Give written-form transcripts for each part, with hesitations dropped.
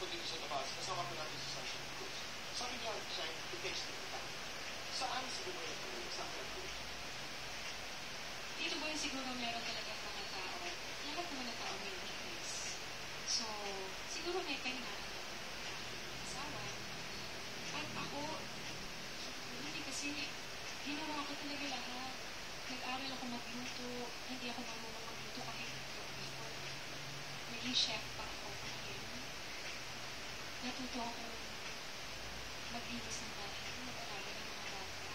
ko dito sa labas, kasama ko natin sa Sunshine Cruise. Sabi niya, Shine, it takes me time. Saan siguro yung tuloy? Saan ka tuloy? Dito po yung siguro meron talaga mga tao. Lahat naman ng tao may weakness. So, siguro may kailangan ng asawa. At ako, hindi kasi ginawa ko talaga lahat. Nag-aral ako magluto. Hindi ako marunong magluto kahit before. Naging chef pa ako ngayon. Natuto ako maglinis ng bahay, mag-alaga ng mga bata.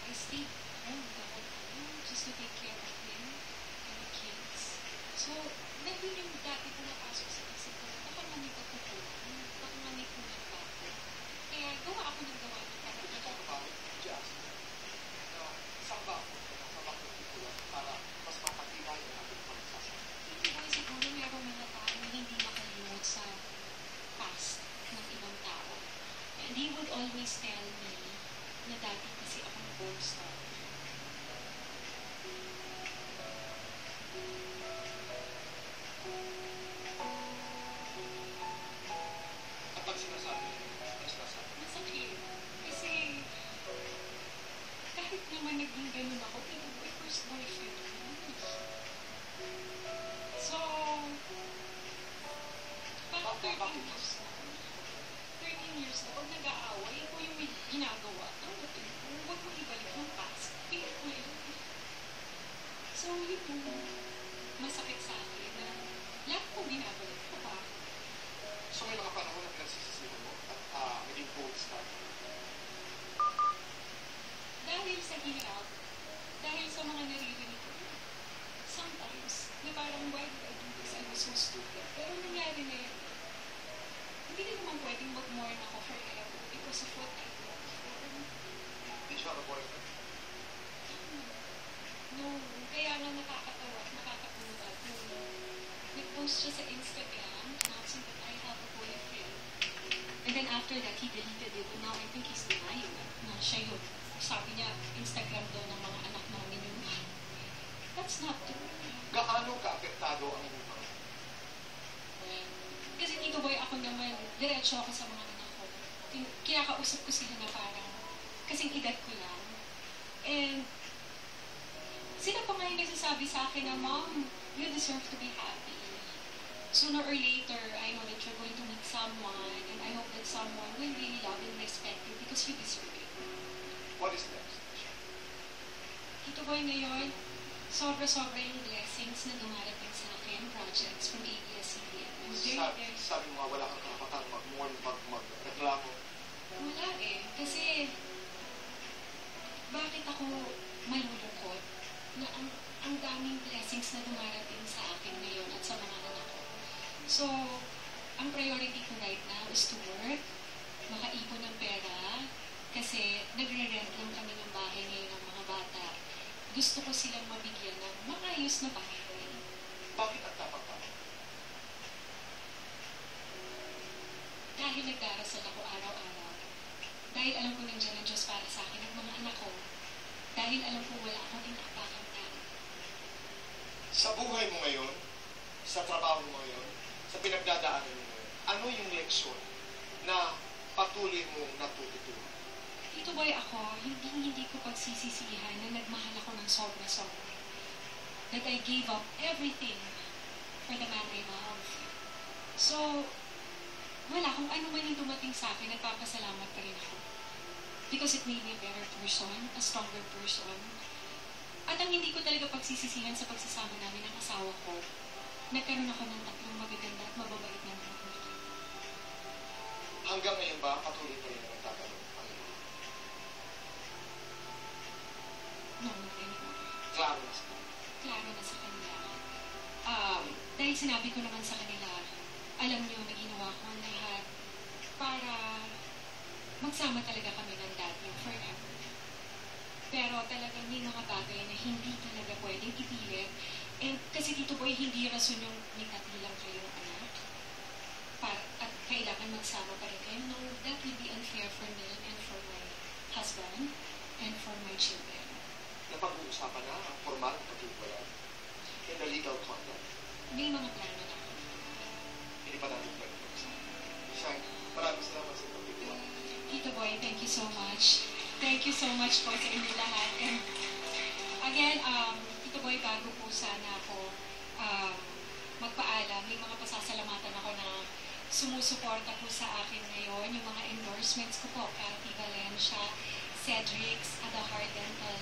I stayed home the whole time just to take care of him and the kids. So, naging dati pumapasok sa isip ko, baka nga may pagkukulang, baka nga may kulang pa ako. Kaya gawa ako ng gawa ng parang Ito ka ba, Jazz? Saan ba ako? Nakabak ng kukulang para mas mapatibay ang ating pagsasama? hindi ko siguro merong mga tao na hindi makalimot sa past ng ibang tao. And he would always tell me na dati kasi akong gold star. At pag sinasabi, Masakit. Kasi kahit naman naging ganun ako, pero my first boyfriend ko. So, parang 13 years na. 13 years na. Pag nag-aaway, ako yung may ginagawa. Huwag mo ibalik ng past. Pilit mo yun. So, yun yung masakit sa akin na lahat kong binabalik ko pa. So may mga panahon na pinagsisisihan mo at naging gold star. Dahil sa hirap, dahil sa mga naririnig ko, sometimes, na parang why did I do this? I was so stupid. Pero nangyari na yun. Hindi na naman pwedeng mag-mourn ako forever because of what I did before. Did you have a boyfriend? No, kaya nga nakakatawa at nakakagulat nung nag-post siya sa Instagram announcing that I have a boyfriend. And then after that, he deleted it. And now I think he's denying na siya yun. Sabi niya, Instagram daw ng mga anak namin yun. That's not true. Gaano ka-apektado ang inyong mga? Kasi Tito Boy, ako naman, diretso ako sa mga anak ko. Kinakausap ko sila na parang, kasing edad ko lang. And, sila pa nga yung nagsasabi sa akin na, Mom, you deserve to be happy. Sooner or later, I know that you're going to meet someone, and I hope that someone will really love and respect you because you deserve it. What is next? Tito Boy, ngayon, sobra-sobra yung blessings na dumarating sa akin, projects from ABS-CBN. I'm very, Sabi mo nga, wala kang karapatan mag-mourn, mag-reklamo. wala eh. Kasi, bakit ako malulungkot na ang daming blessings na dumarating sa akin ngayon at sa mga anak ko. So, ang priority ko right now is to work, makaipon ng pera, kasi nagre-rent lang kami ng bahay ngayon ng mga bata. Gusto ko silang mabigyan ng maayos na bahay. Bakit ang tapang ka? Dahil nagdarasal ako araw-araw. Dahil alam ko nandiyan ang Diyos para sa akin at mga anak ko. Dahil alam ko wala akong inaapakang tao. Sa buhay mo ngayon, sa trabaho mo ngayon, sa pinagdadaanan mo ngayon, ano yung leksyon na patuloy mong natututunan? Tito Boy, ako, hindi ko pagsisisihan na nagmahal ako ng sobra-sobra. That I gave up everything for the man I love. So, wala, kung ano man yung dumating sa akin, nagpapasalamat pa rin ako. Because it made me a better person, a stronger person. At ang hindi ko talaga pagsisisihan sa pagsasama namin ng asawa ko, nagkaroon ako ng tatlong magaganda at mababait na mga anak. Hanggang ngayon ba, patuloy pa rin ang nagtatanong? No, not anymore. Klaro na sa kanila. Klaro na sa kanila. Dahil sinabi ko naman sa kanila, alam niyo na ginawa ko ang lahat para magsama talaga kami ng dad niyo forever. Pero talagang may mga bagay na hindi talaga pwedeng ipilit. And kasi Tito Boy, hindi rason yung may lang kayo ng anak. At kailangan magsama pa rin kayo. No, that will be unfair for me and for my husband and for my children. Napag-uusapan na ang formal na paghiwalay in the legal conduct. May mga plano na ako. Hindi pa natin pwede. Thank you so much. Thank you so much po sa inyo lahat. And again, Tito Boy, bago po sana ako magpaalam, may mga pasasalamatan ako na sumusuporta po sa akin ngayon. Yung mga endorsements ko po, Cathy Valencia, Cedric's, Ada Heart Dental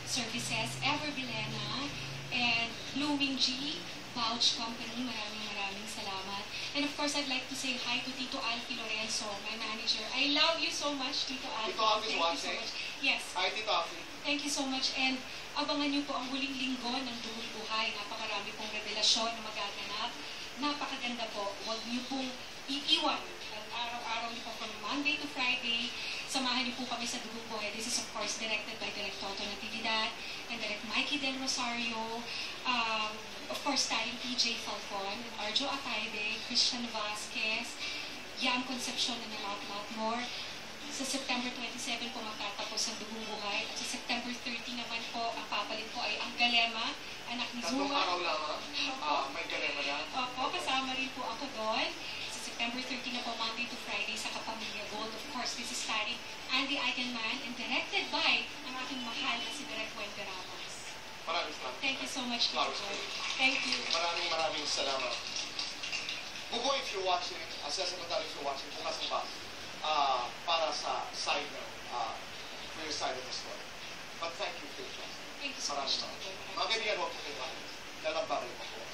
Services, Ever Bilena, and Blooming G, Vouch Company. Maraming salamat. And of course, I'd like to say hi to Tito Alfie Lorenzo, my manager. I love you so much, Tito Alfie. Tito Alfie Thank you so much. Yes. Hi, Tito Alfie. Thank you so much. And abangan niyo po ang huling linggo ng Duhul Buhay. Napakarami pong revelasyon na magaganap. Napakaganda po. Huwag niyo pong iiwan. Araw-araw niyo po from Monday to Friday. Samahan niyo po kami sa Duhul Buhay. This is of course directed by Direct Toto Natividad and Direct Mikey Del Rosario. Of course, starring PJ Falcon, Arjo Akaide, Christian Vasquez, Yam Concepcion, and a lot more. Sa September 27 po magtatapos ang Duhong Buhay. At sa September 30 naman po, ang papalit po ay ang Galema, anak ni Tatlong Zuma. araw lang, may galema na. Opo, kasama rin po ako doon. Sa September 30 na po, Monday to Friday, sa Kapamilya Gold. Of course, this is starring Andy Eigenman and directed by ang aking mahal na si Direk Wendy Ramos. Maraming salamat. Thank you so much, Tito Boy. Thank you. Maraming salamat. Bugoy, if you're watching, Cesar Matalo, if you're watching, bukas na ba? Para sa side note, for your side of the story. But thank you for your trust. Thank you so much, Maraming Tito Boy. Mga kaibigan, huwag po kayo mahalis. Lalabari mo po.